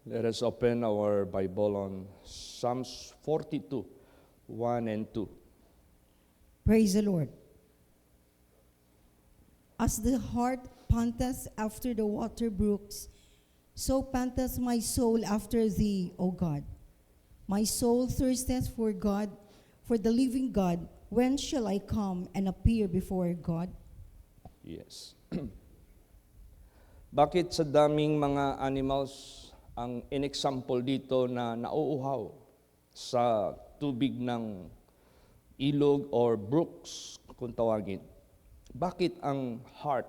Let us open our Bible on Psalms 42, 1 and 2. Praise the Lord. As the hart panteth after the water brooks, so panteth my soul after thee, O God. My soul thirsteth for God, for the living God. When shall I come and appear before God? Yes. Bakit sa daming mga animals ang in-example dito na nauuhaw sa tubig ng ilog or brooks kung tawagin? Bakit ang hart?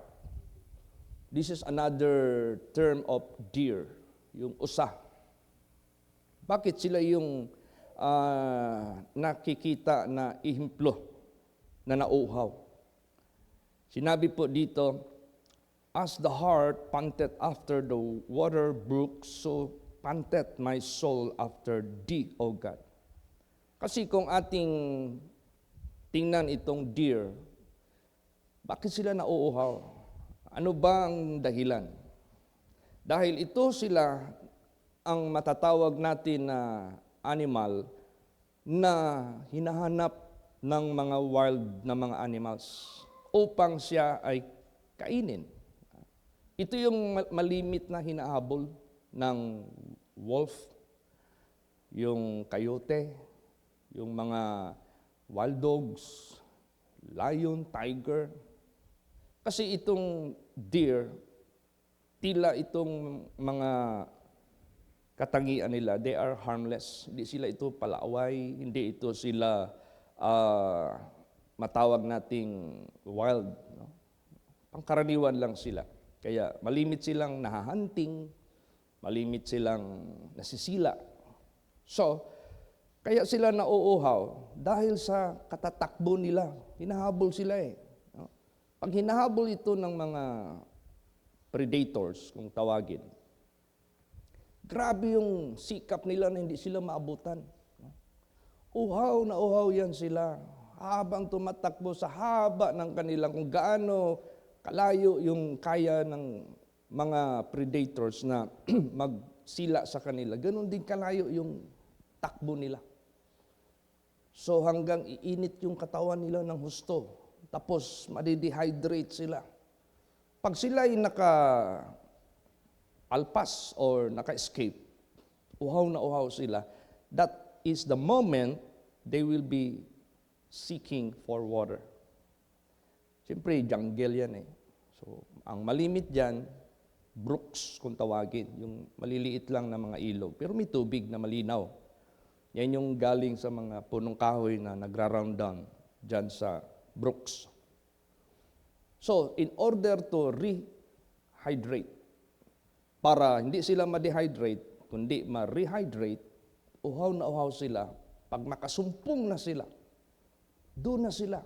This is another term of deer, yung usa. Bakit sila yung nakikita na ihimplo na nauuhaw? Sinabi po dito, as the hart panteth after the water brooks, so panteth my soul after thee, O God. Kasi kung ating tingnan itong deer, bakit sila nauuhaw? Ano ba ang dahilan? Dahil ito sila ang matatawag natin na animal na hinahanap ng mga wild na mga animals upang siya ay kainin. Ito yung malimit na hinahabol ng wolf, yung coyote, yung mga wild dogs, lion, tiger. Kasi itong deer, tila itong mga katangian nila, they are harmless. Hindi sila ito palaaway, hindi ito sila matawag nating wild. No? Pangkaraniwan lang sila. Kaya malimit silang nahahunting, malimit silang nasisila. So, kaya sila nauuhaw dahil sa katatakbo nila. Hinahabol sila eh. No? Pag hinahabol ito ng mga predators, kung tawagin, grabe yung sikap nila na hindi sila maabutan. Uhaw na uhaw yan sila. Habang tumatakbo sa haba ng kanilang kung gaano kalayo yung kaya ng mga predators na magsila sa kanila. Ganon din kalayo yung takbo nila. So hanggang iinit yung katawan nila ng husto. Tapos madidehydrate sila. Pag sila ay naka-alpas or naka-escape, uhaw na uhaw sila, that is the moment they will be seeking for water. Siyempre, jungle yan eh. So, ang malimit dyan, brooks kung tawagin, yung maliliit lang na mga ilog. Pero may tubig na malinaw. Yan yung galing sa mga punong kahoy na nagra-round down dyan sa brooks. So, in order to rehydrate, para hindi sila ma-dehydrate, kundi ma-rehydrate, uhaw na uhaw sila. Pag makasumpong na sila, doon na sila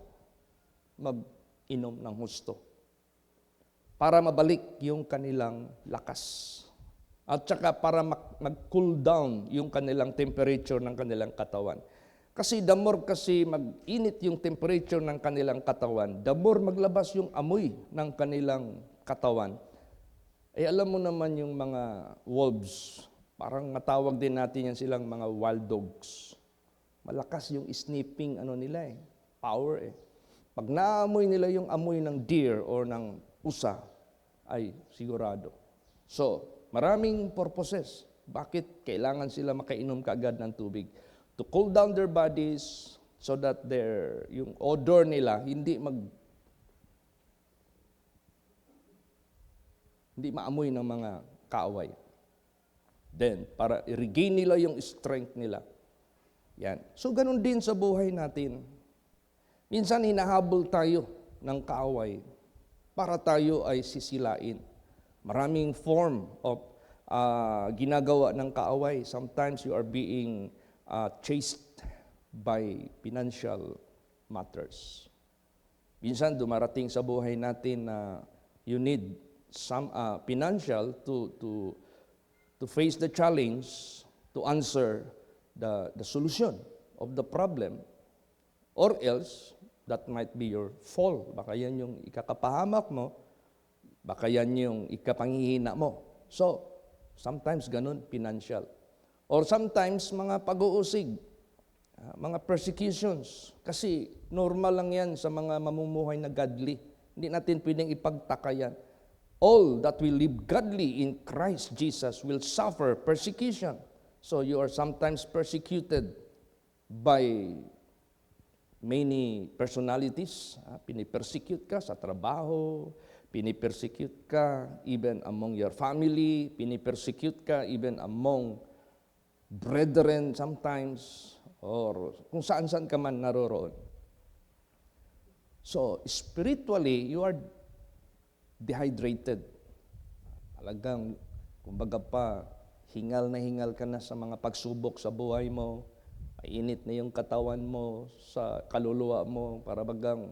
mag-inom ng husto para mabalik yung kanilang lakas. At saka para mag-cool down yung kanilang temperature ng kanilang katawan. Kasi the more kasi mag-init yung temperature ng kanilang katawan, the more maglabas yung amoy ng kanilang katawan. Eh alam mo naman yung mga wolves, parang matawag din natin yan silang mga wild dogs. Malakas yung sniffing nila eh, power eh. Pag naamoy nila yung amoy ng deer or ng usa, ay sigurado. So, maraming purposes. Bakit kailangan sila makainom kaagad ng tubig? To cool down their bodies so that yung odor nila hindi maamoy ng mga kaaway. Then, para i-regain nila yung strength nila. Yan. So, ganun din sa buhay natin. Minsan, hinahabol tayo ng kaaway para tayo ay sisilain. Maraming form of ginagawa ng kaaway. Sometimes you are being chased by financial matters. Minsan, dumarating sa buhay natin na you need some financial to face the challenge, to answer the solution of the problem, or else that might be your fall. Baka yan yung ikakapahamak mo, baka yan yung ikapanghihina mo. So, Sometimes ganun, financial. Or sometimes mga pag-uusig, mga persecutions. Kasi normal lang yan sa mga mamumuhay na godly. Hindi natin pwedeng ipagtaka yan. All that will live godly in Christ Jesus will suffer persecution. So you are sometimes persecuted by many personalities. Pinipersecute ka sa trabaho, pinipersecute ka even among your family, pinipersecute ka even among brethren sometimes, or kung saan-saan ka man naroroon. So, spiritually, you are dehydrated. Talagang, kumbaga pa, hingal na hingal ka na sa mga pagsubok sa buhay mo, mainit na yung katawan mo, sa kaluluwa mo, para bagang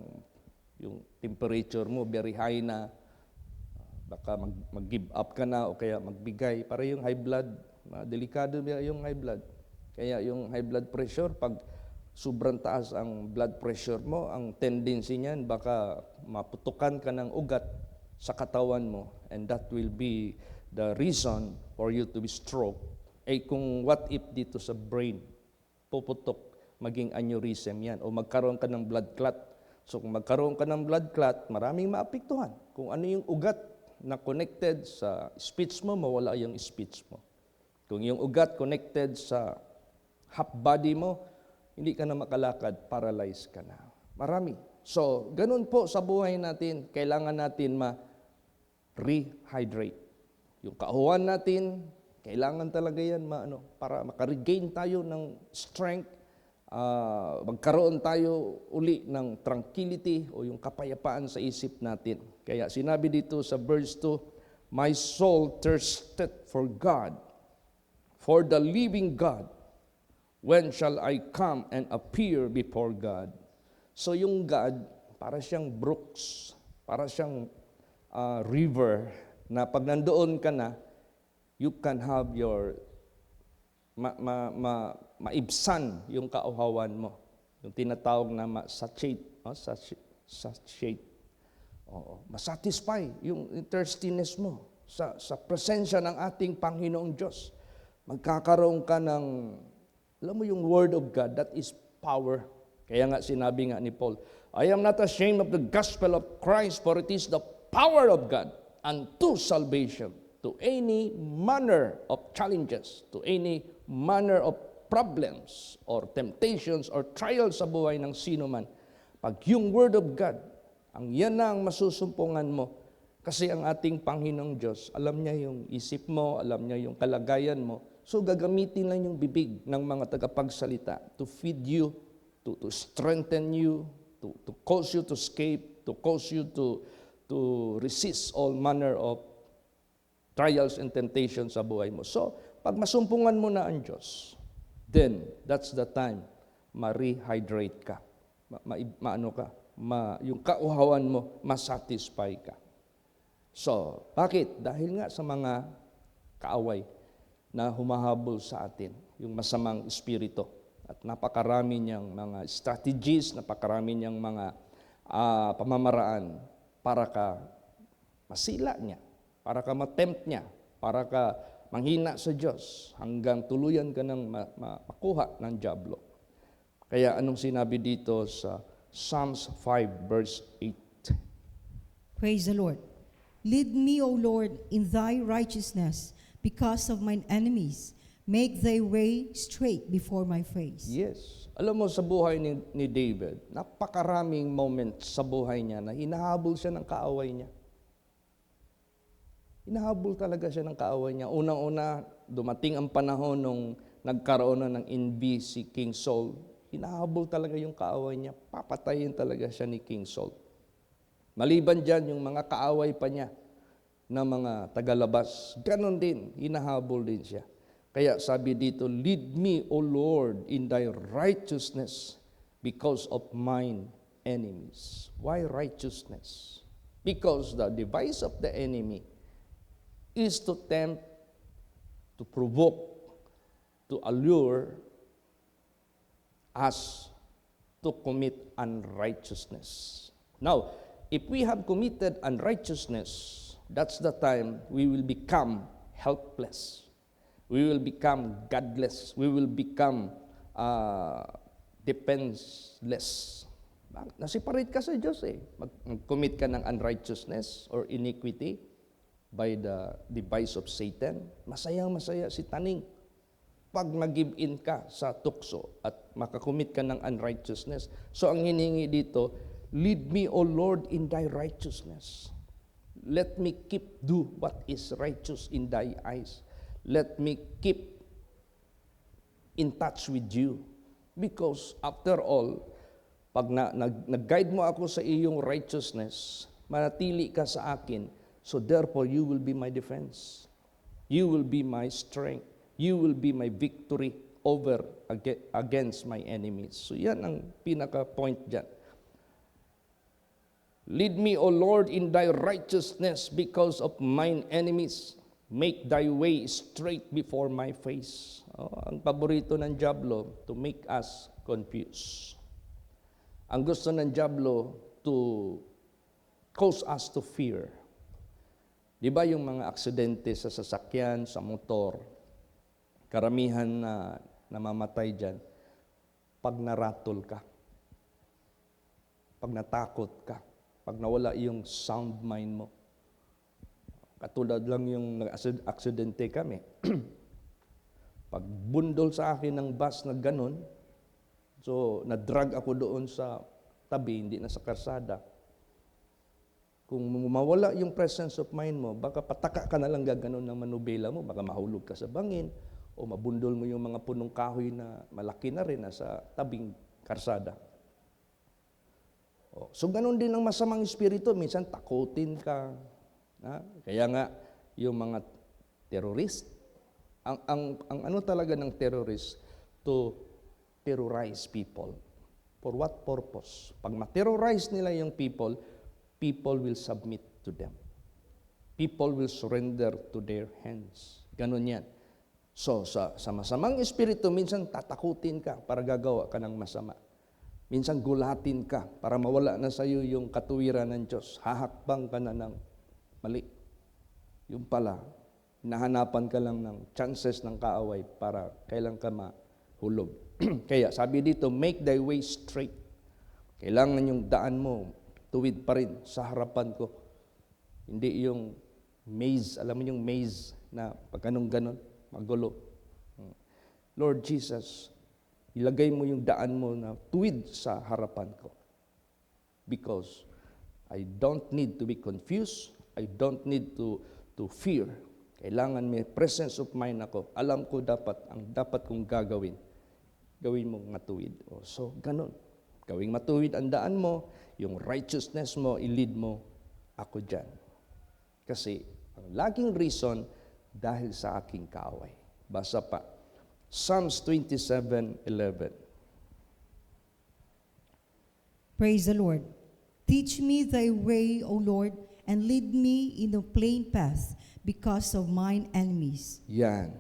yung temperature mo very high na, baka mag-give up ka na o kaya magbigay. Para yung high blood, delikado yung high blood. Kaya yung high blood pressure, pag sobrang taas ang blood pressure mo, ang tendency niyan, baka maputukan ka ng ugat sa katawan mo, and that will be the reason for you to be stroke. Kung what if dito sa brain, puputok, maging aneurysm yan, o magkaroon ka ng blood clot. So kung magkaroon ka ng blood clot, maraming maapektuhan. Kung ano yung ugat na connected sa speech mo, mawala yung speech mo. Kung yung ugat connected sa half body mo, hindi ka na makalakad, paralyzed ka na. Marami. So, ganun po sa buhay natin, kailangan natin ma-rehydrate. Yung kauhan natin, kailangan talaga yan para makaregain tayo ng strength, magkaroon tayo uli ng tranquility o yung kapayapaan sa isip natin. Kaya sinabi dito sa verse 2, my soul thirsted for God, for the living God. When shall I come and appear before God? So yung God, para siyang brooks, para siyang river, na pag nandoon ka na, you can have your, maibsan yung kauhawan mo. Yung tinatawag na satiate. Satiate. Masatisfy yung thirstiness mo sa presensya ng ating Panginoong Diyos. Magkakaroon ka ng, alam mo yung Word of God, that is power. Kaya nga sinabi nga ni Paul, I am not ashamed of the gospel of Christ, for it is the power of God unto salvation, to any manner of challenges, to any manner of problems or temptations or trials sa buhay ng sino man. Pag yung Word of God, ang yan na ang masusumpungan mo, kasi ang ating Panginoong Diyos, alam niya yung isip mo, alam niya yung kalagayan mo, so gagamitin lang yung bibig ng mga tagapagsalita to feed you, to strengthen you, to cause you to escape, to cause you to resist all manner of trials and temptations sa buhay mo. So, pag masumpungan mo na ang Diyos, then that's the time ma-rehydrate ka. Yung kauhawan mo, masatisfy ka. So, bakit? Dahil nga sa mga kaaway na humahabol sa atin, yung masamang espiritu. At napakarami niyang mga strategies, napakarami niyang mga pamamaraan para ka masila niya, para ka matempt niya, para ka manghina sa Diyos, hanggang tuluyan ka ng makuha ng dyablo. Kaya anong sinabi dito sa Psalms 5 verse 8? Praise the Lord. Lead me, O Lord, in thy righteousness because of mine enemies. Make thy way straight before my face. Yes. Alam mo, sa buhay ni David, napakaraming moments sa buhay niya na hinahabol siya ng kaaway niya. Hinahabol talaga siya ng kaaway niya. Unang-una, dumating ang panahon nung nagkaroon na ng envy si King Saul. Hinahabol talaga yung kaaway niya. Papatayin talaga siya ni King Saul. Maliban dyan, yung mga kaaway pa niya na mga tagalabas, ganon din, hinahabol din siya. Kaya sabi dito, lead me, O Lord, in thy righteousness because of mine enemies. Why righteousness? Because the device of the enemy is to tempt, to provoke, to allure us to commit unrighteousness. Now, if we have committed unrighteousness, that's the time we will become helpless. We will become godless. We will become defenseless. Nasiparate ka sa Diyos eh. Mag-commit ka ng unrighteousness or iniquity by the device of Satan. Masayang-masaya si Taning pag nag-give in ka sa tukso at makakumit ka ng unrighteousness. So ang hinihingi dito, lead me, O Lord, in thy righteousness. Let me do what is righteous in thy eyes. Let me keep in touch with you. Because after all, pag nag-guide mo ako sa iyong righteousness, manatili ka sa akin, so therefore you will be my defense. You will be my strength. You will be my victory over against my enemies. So yan ang pinaka-point dyan. Lead me, O Lord, in thy righteousness because of mine enemies. Make thy way straight before my face. Ang paborito ng dyablo, to make us confused. Ang gusto ng dyablo, to cause us to fear. Di ba yung mga aksidente sa sasakyan, sa motor, karamihan na namamatay dyan, pag naratol ka, pag natakot ka, pag nawala yung sound mind mo. Katulad lang yung aksidente kami. Pag bundol sa akin ng bus na ganun, so na-drag ako doon sa tabi, hindi na sa karsada. Kung mawala yung presence of mind mo, baka pataka ka na lang gaganon ng manubela mo, baka mahulog ka sa bangin, o mabundol mo yung mga punong kahoy na malaki na rin sa tabing karsada. So ganun din ang masamang espiritu, minsan takutin ka. Kaya nga, yung mga terrorist, ang ano talaga ng terrorist, to terrorize people. For what purpose? Pag ma-terrorize nila yung people will submit to them. People will surrender to their hands. Ganun yan. So, sa masamang espiritu, minsan tatakutin ka para gagawa ka ng masama. Minsan gulatin ka para mawala na sa iyo yung katuwiran ng Diyos. Hahakbang ka na ng mali. Yung pala, hinahanapan ka lang ng chances ng kaaway para kailan ka mahulog. Kaya sabi dito, make thy way straight. Kailangan yung daan mo, tuwid pa rin sa harapan ko. Hindi yung maze, alam mo yung maze na pag ganun, magulo. Lord Jesus, ilagay mo yung daan mo na tuwid sa harapan ko. Because I don't need to be confused. I don't need to fear. Kailangan may presence of mind ako. Alam ko ang dapat kong gagawin. Gawin mong matuwid. So, ganun. Gawing matuwid ang daan mo, yung righteousness mo, i-lead mo ako dyan. Kasi, ang laging reason, dahil sa aking kaaway. Basa pa. Psalms 27:11. Praise the Lord. Teach me thy way, O Lord, and lead me in the plain path because of mine enemies. Yan.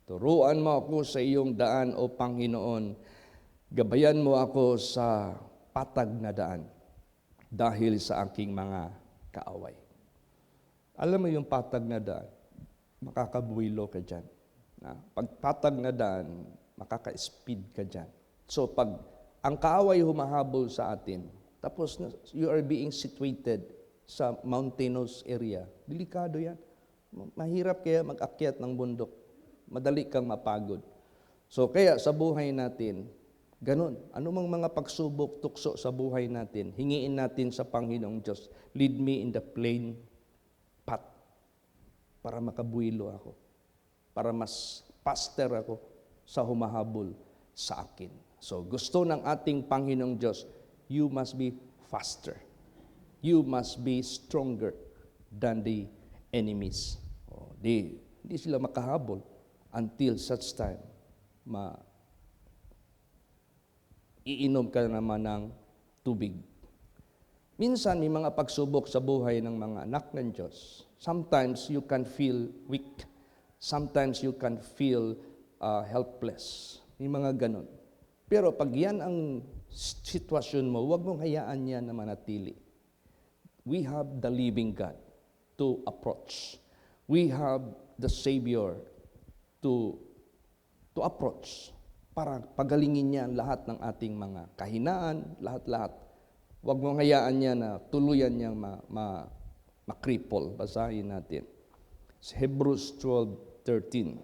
Turuan mo ako sa iyong daan, O Panginoon. Gabayan mo ako sa patag na daan dahil sa aking mga kaaway. Alam mo yung patag na daan, makakabuwilo ka dyan. Pag patag na daan, makaka-speed ka dyan. So pag ang kaaway humahabol sa atin, tapos you are being situated sa mountainous area, delikado yan. Mahirap kaya mag-akyat ng bundok. Madali kang mapagod. So kaya sa buhay natin, ganun. Anumang mga pagsubok, tukso sa buhay natin, hingiin natin sa Panginoong Diyos, lead me in the plain path para makabuwilo ako. Para mas faster ako sa humahabol sa akin. So gusto ng ating Panginoong Diyos, you must be faster. You must be stronger than the enemies. Hindi sila makahabol until such time iinom ka naman ng tubig. Minsan may mga pagsubok sa buhay ng mga anak ng Diyos. Sometimes you can feel weak. Sometimes you can feel helpless. May mga ganun. Pero pag yan ang sitwasyon mo, huwag mong hayaan yan na manatili. We have the living God to approach. We have the Savior to approach para pagalingin niya ang lahat ng ating mga kahinaan, lahat-lahat. Huwag mong hayaan niya na tuluyan niyang makripol. Basahin natin. Hebrews 12:13.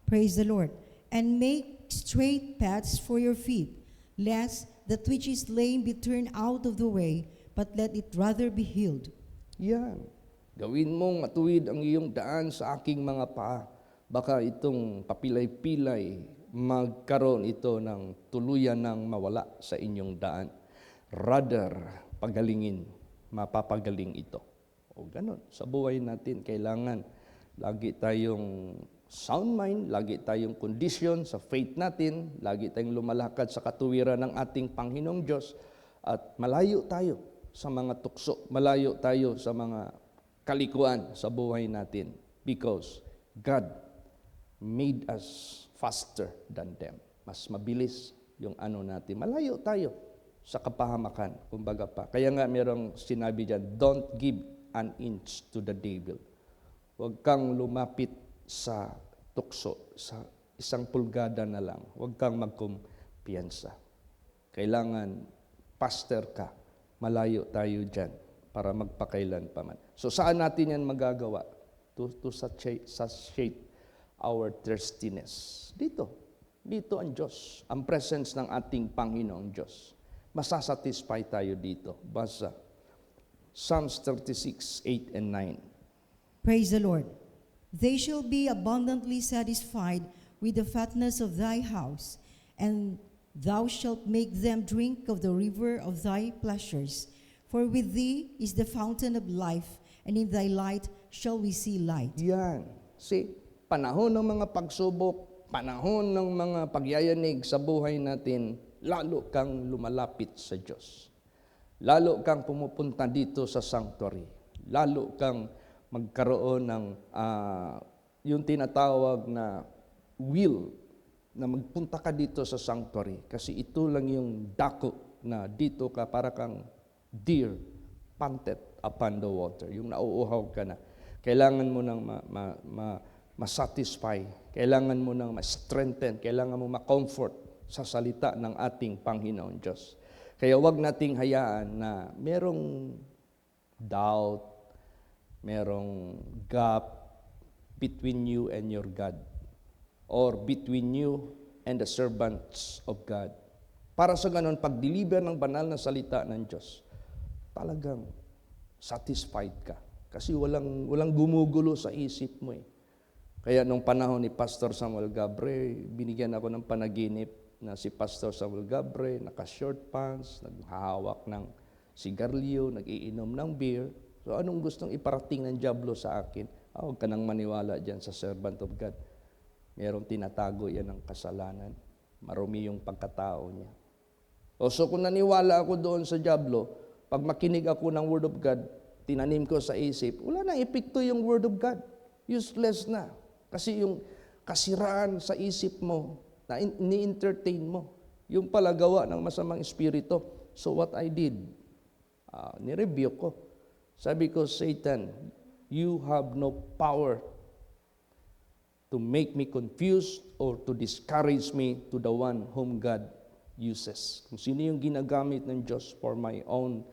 Praise the Lord. And make straight paths for your feet, lest that which is lame be turned out of the way, but let it rather be healed. Yan. Gawin mong matuwid ang iyong daan sa aking mga paa. Baka itong papilay-pilay, magkaroon ito ng tuluyan ng mawala sa inyong daan. Rather, pagalingin, mapapagaling ito. O ganun, sa buhay natin, kailangan lagi tayong sound mind, lagi tayong condition sa faith natin, lagi tayong lumalakad sa katuwiran ng ating Panginoong Diyos, at malayo tayo sa mga tukso, malayo tayo sa mga kalikuan sa buhay natin, because God made us faster than them. Mas mabilis yung ano natin. Malayo tayo sa kapahamakan, kumbaga pa. Kaya nga merong sinabi dyan, don't give an inch to the devil. Huwag kang lumapit sa tukso, sa 1 pulgada na lang. Huwag kang magkumpiyansa. Kailangan faster ka. Malayo tayo dyan para magpakailan pa man. So saan natin yan magagawa? To satiate our thirstiness. Dito ang Diyos, ang presence ng ating Panginoong Diyos. Masasatisfy tayo dito. Basa Psalms 36:8 and 9. Praise the Lord. They shall be abundantly satisfied with the fatness of thy house, and thou shalt make them drink of the river of thy pleasures. For with thee is the fountain of life, and in thy light shall we see light. Yan. See, panahon ng mga pagsubok, panahon ng mga pagyayanig sa buhay natin, lalo kang lumalapit sa Diyos. Lalo kang pumupunta dito sa sanctuary. Lalo kang magkaroon ng yung tinatawag na will na magpunta ka dito sa sanctuary. Kasi ito lang yung dako na dito ka para kang deer panted upon the water. Yung nauuhaw ka na. Kailangan mo nang ma-satisfy. Kailangan mo nang ma-strengthen. Kailangan mo ma-comfort sa salita ng ating Panginoon Diyos. Kaya wag nating hayaan na merong doubt, merong gap between you and your God, or between you and the servants of God. Para sa ganon, pag-deliver ng banal na salita ng Diyos, talagang satisfied ka. Kasi walang gumugulo sa isip mo eh. Kaya nung panahon ni Pastor Samuel Gabre, binigyan ako ng panaginip na si Pastor Samuel Gabre, naka-short pants, naghahawak ng sigarilyo, nag-iinom ng beer. So anong gustong iparating ng diablo sa akin? Huwag ka nang maniwala dyan sa servant of God. Merong tinatago yan ng kasalanan. Marumi yung pagkatao niya. So kung naniwala ako doon sa diablo, pag makinig ako ng Word of God, tinanim ko sa isip, wala nang epekto yung Word of God. Useless na. Kasi yung kasiraan sa isip mo, na ni-entertain mo, yung palagawa ng masamang espiritu. So what I did, ni-review ko. Sabi ko, Satan, you have no power to make me confused or to discourage me to the one whom God uses. Kung sino yung ginagamit ng Diyos for my own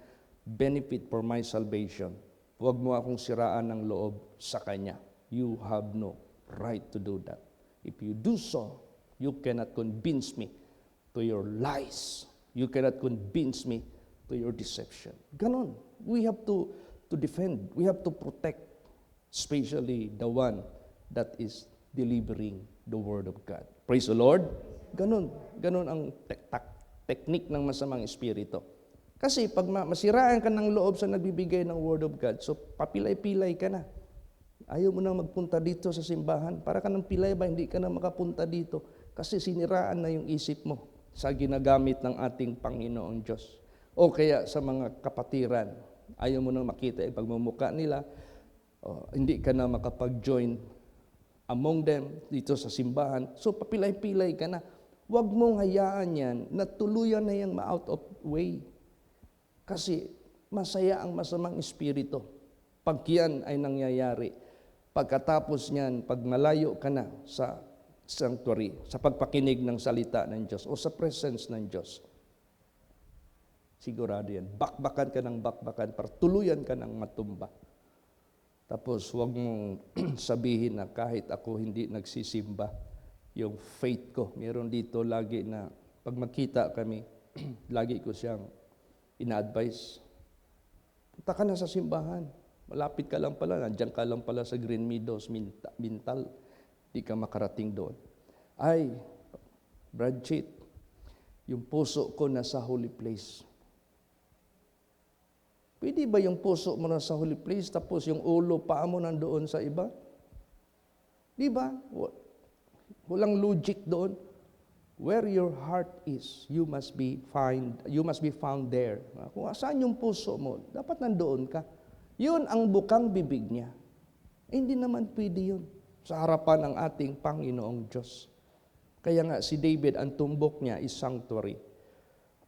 benefit, for my salvation, huwag mo akong siraan ng loob sa Kanya. You have no right to do that. If you do so, you cannot convince me to your lies. You cannot convince me to your deception. Ganon. We have to defend. We have to protect, especially the one that is delivering the Word of God. Praise the Lord. Ganon. Ganon ang technique ng masamang espiritu. Kasi pag masiraan ka ng loob sa nagbibigay ng Word of God, so papilay-pilay ka na. Ayaw mo nang magpunta dito sa simbahan. Para ka ng pilay ba, hindi ka na makapunta dito. Kasi siniraan na yung isip mo sa ginagamit ng ating Panginoong Diyos. O kaya sa mga kapatiran, ayaw mo nang makita yung pagmumukha nila, hindi ka na makapag-join among them dito sa simbahan. So papilay-pilay ka na. Huwag mong hayaan yan na tuluyan na yung ma-out of way. Kasi masaya ang masamang espiritu. Pag yan ay nangyayari, Pagkatapos niyan, pag malayo ka na sa sanctuary, sa pagpakinig ng salita ng Diyos o sa presence ng Diyos, sigurado yan. Bakbakan ka ng bakbakan para tuluyan ka ng matumba. Tapos huwag mong sabihin na kahit ako hindi nagsisimba, yung faith ko. Meron dito lagi na pag magkita kami, lagi ko siyang ina-advise. Punta ka na sa simbahan. Malapit ka lang pala, nandiyan ka lang pala sa Green Meadows, Mintal. Di ka makarating doon. Ay, Brad Chit, yung puso ko nasa holy place. Pwede ba yung puso mo nasa holy place tapos yung ulo, paa mo nandoon sa iba? Di ba? Walang logic doon. Where your heart is, you must be found there. Kung saan yung puso mo, dapat nandoon ka. Yun ang bukang bibig niya. Hindi naman pwede yun sa harapan ng ating Panginoong Diyos. Kaya nga si David, ang tumbok niya is sanctuary.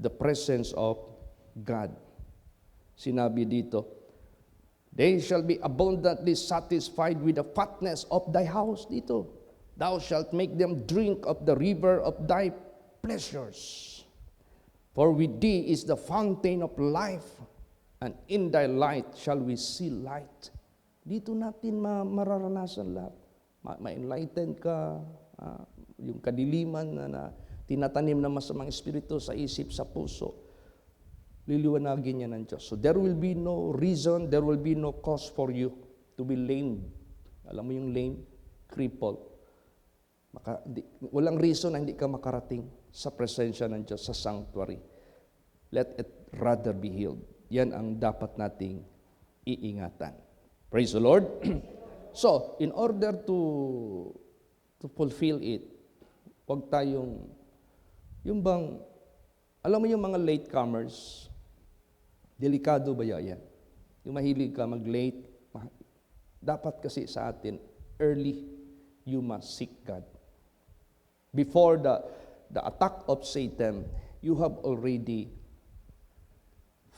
The presence of God. Sinabi dito, they shall be abundantly satisfied with the fatness of thy house. Dito, thou shalt make them drink of the river of thy pleasures. For with thee is the fountain of life, and in thy light shall we see light. Dito natin mararanasan lahat. Ma-enlighten ka, yung kadiliman na tinatanim ng masamang espiritu sa isip, sa puso. Liliwanagin niya ng Diyos. So there will be no reason, there will be no cause for you to be lame. Alam mo yung lame? Crippled. Walang reason na hindi ka makarating sa presensya ng Diyos, sa sanctuary. Let it rather be healed. Yan ang dapat nating iingatan. Praise the Lord. So, in order to fulfill it, huwag tayong, yung bang, alam mo yung mga latecomers, delikado ba yan? Yung mahilig ka mag-late, dapat kasi sa atin, early, you must seek God. Before the attack of Satan, you have already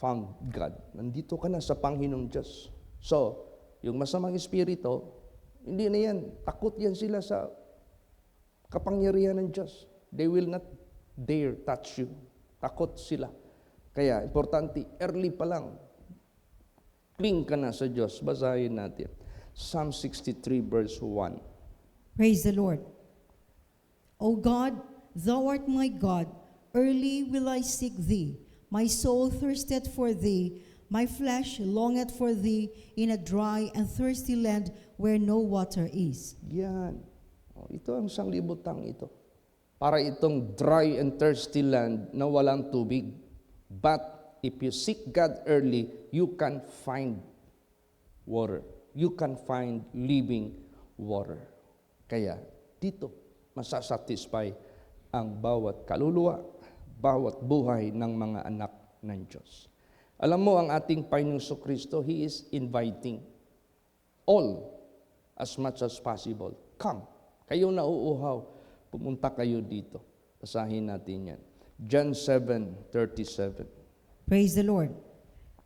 found God. Nandito ka na sa Panginoong Diyos. So, yung masamang espiritu, hindi na yan. Takot yan sila sa kapangyarihan ng Diyos. They will not dare touch you. Takot sila. Kaya, importante, early pa lang, cling ka na sa Diyos. Basahin natin. Psalm 63 verse 1. Praise the Lord. O God, thou art my God. Early will I seek thee. My soul thirsteth for thee, my flesh longeth for thee in a dry and thirsty land where no water is. Yan. Ito ang sanglibutang ito. Para itong dry and thirsty land na walang tubig. But if you seek God early, you can find water. You can find living water. Kaya dito, masasatisfy ang bawat kaluluwa, bawat buhay ng mga anak ng Diyos. Alam mo, ang ating Panginoong Kristo, He is inviting all as much as possible. Come. Kayo na uuhaw, pumunta kayo dito. Basahin natin yan. John 7:37. Praise the Lord.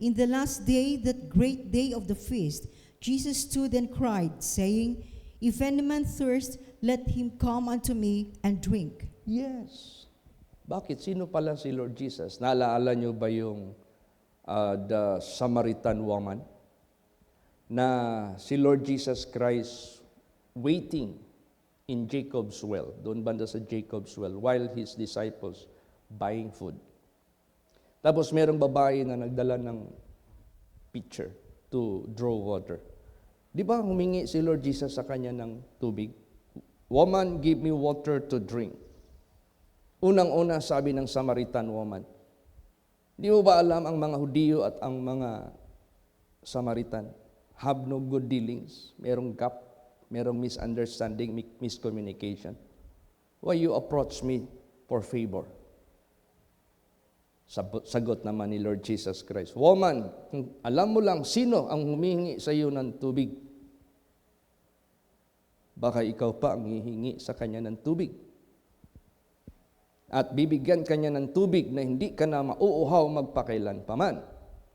In the last day, that great day of the feast, Jesus stood and cried, saying, If any man thirst, let him come unto me and drink. Yes. Bakit? Sino pala si Lord Jesus? Naalala nyo ba yung the Samaritan woman? Na si Lord Jesus Christ waiting in Jacob's well, doon banda sa Jacob's well, while his disciples buying food. Tapos merong babae na nagdala ng pitcher to draw water. Di ba humingi si Lord Jesus sa kanya ng tubig? Woman, give me water to drink. Unang-una sabi ng Samaritan woman, di mo ba alam ang mga Hudiyo at ang mga Samaritan have no good dealings? Merong gap, merong misunderstanding, miscommunication. Why you approach me for favor? Sagot naman ni Lord Jesus Christ, Woman, alam mo lang sino ang humingi sa iyo ng tubig? Baka ikaw pa ang hihingi sa kanya ng tubig. At bibigyan kanya ng tubig na hindi ka na mauuhaw magpakailan paman.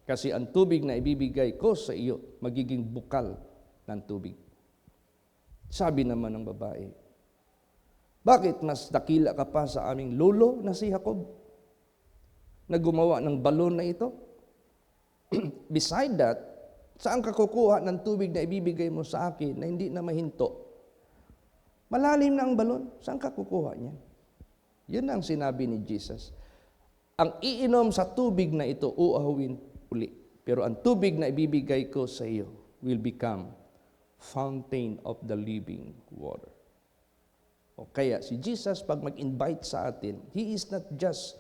Kasi ang tubig na ibibigay ko sa iyo, magiging bukal ng tubig. Sabi naman ng babae, bakit mas dakila ka pa sa aming lolo na si Jacob na gumawa ng balon na ito? Beside that, saan ka kukuha ng tubig na ibibigay mo sa akin na hindi na mahinto? Malalim na ang balon. Saan ka kukuha niyan? Yun ang sinabi ni Jesus. Ang iinom sa tubig na ito, uahawin uli. Pero ang tubig na ibibigay ko sa iyo will become fountain of the living water. O kaya si Jesus, pag mag-invite sa atin, He is not just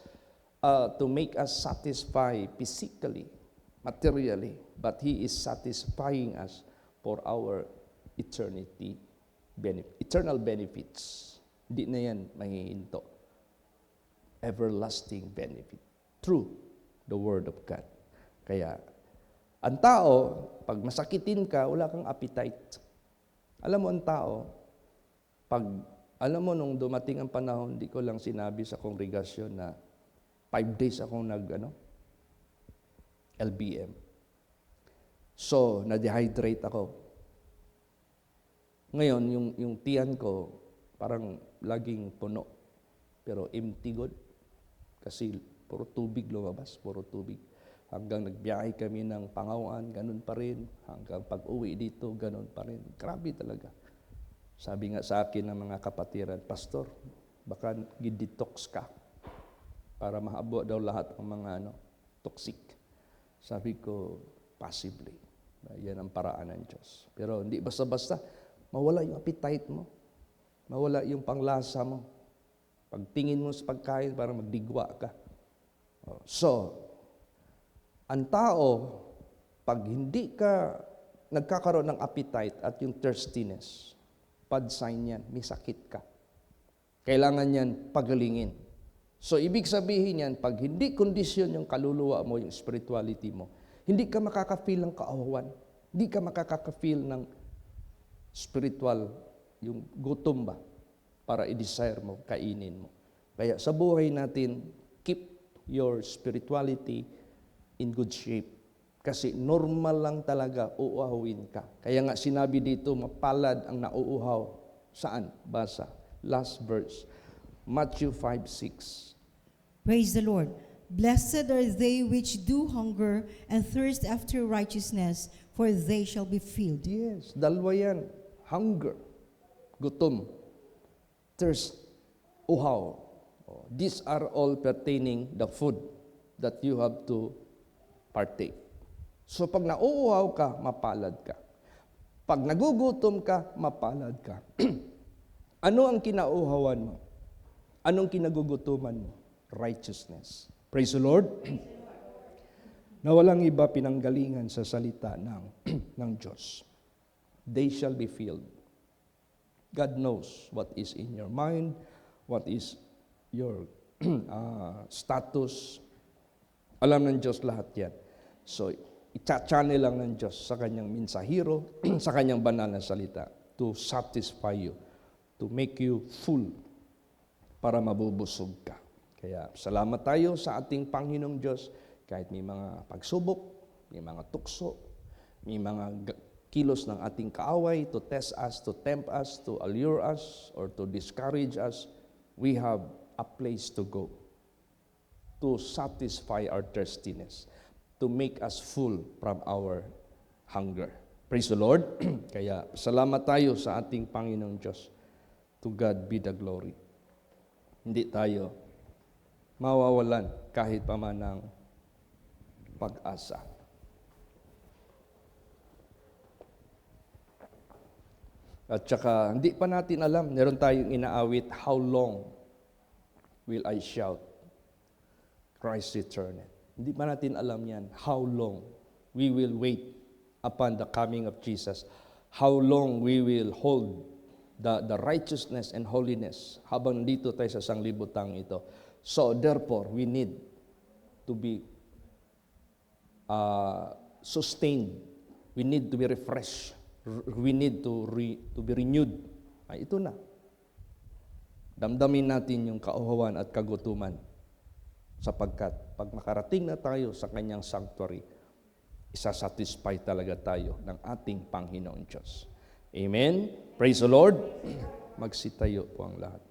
to make us satisfy physically, materially, but He is satisfying us for our eternal benefits. Hindi na yan mahihinto. Everlasting benefit through the Word of God. Kaya, ang tao, pag masakitin ka, wala kang appetite. Alam mo ang tao, alam mo nung dumating ang panahon, di ko lang sinabi sa kongregasyon na 5 days akong LBM. So, na-dehydrate ako. Ngayon, yung tiyan ko, parang laging puno. Pero empty good. Kasi puro tubig lumabas, puro tubig. Hanggang nagbiyahe kami ng Pangawan, ganun pa rin. Hanggang pag-uwi dito, ganun pa rin. Grabe talaga. Sabi nga sa akin ng mga kapatiran, Pastor, baka gidetox ka para mahabo daw lahat ng mga toxic. Sabi ko, possibly. Yan ang paraan ng Diyos. Pero hindi basta-basta, mawala yung appetite mo. Mawala yung panglasa mo. Pagtingin mo sa pagkain, parang magdigwa ka. So, ang tao, pag hindi ka nagkakaroon ng appetite at yung thirstiness, bad sign yan, may sakit ka. Kailangan yan pagalingin. So, ibig sabihin yan, pag hindi kondisyon yung kaluluwa mo, yung spirituality mo, hindi ka makaka-feel ng kaawawan. Hindi ka makaka-feel ng spiritual, yung gutom ba, para i-desire mo, kainin mo. Kaya sa buhay natin, keep your spirituality in good shape. Kasi normal lang talaga uuahawin ka. Kaya nga sinabi dito, mapalad ang nauuhaw. Saan? Basa. Last verse. Matthew 5:6. Praise the Lord. Blessed are they which do hunger and thirst after righteousness, for they shall be filled. Yes, dalawa yan. Hunger, gutom, thirst, uhaw. These are all pertaining the food that you have to partake. So pag nauuhaw ka, mapalad ka. Pag nagugutom ka, mapalad ka. Ano ang kinauhawan mo? Anong kinagugutuman mo? Righteousness. Praise the Lord. Na walang iba pinanggalingan sa salita ng Diyos. They shall be filled. God knows what is in your mind, what is your status. Alam ng Diyos lahat yan. So, i-channel lang ng Diyos sa kanyang mensahero, sa kanyang banal na salita to satisfy you, to make you full para mabubusog ka. Kaya salamat tayo sa ating Panginoong Diyos kahit may mga pagsubok, may mga tukso, may mga kilos ng ating kaaway to test us, to tempt us, to allure us, or to discourage us. We have a place to go to satisfy our thirstiness, to make us full from our hunger. Praise the Lord. Kaya salamat tayo sa ating Panginoong Diyos. To God be the glory. Hindi tayo mawawalan kahit pa man ng pag-asa. At saka, hindi pa natin alam, meron tayong inaawit, how long will I shout? Christ returned. Hindi pa natin alam yan, how long we will wait upon the coming of Jesus. How long we will hold the righteousness and holiness habang dito tayo sa sanglibutang ito. So, therefore, we need to be sustained. We need to be refreshed. We need to be renewed. Ay, ito na. Damdamin natin yung kauhawan at kagutuman sapagkat pag makarating na tayo sa kanyang sanctuary, isasatisfy talaga tayo ng ating Panginoong Diyos. Amen? Praise the Lord. Magsitayo po ang lahat.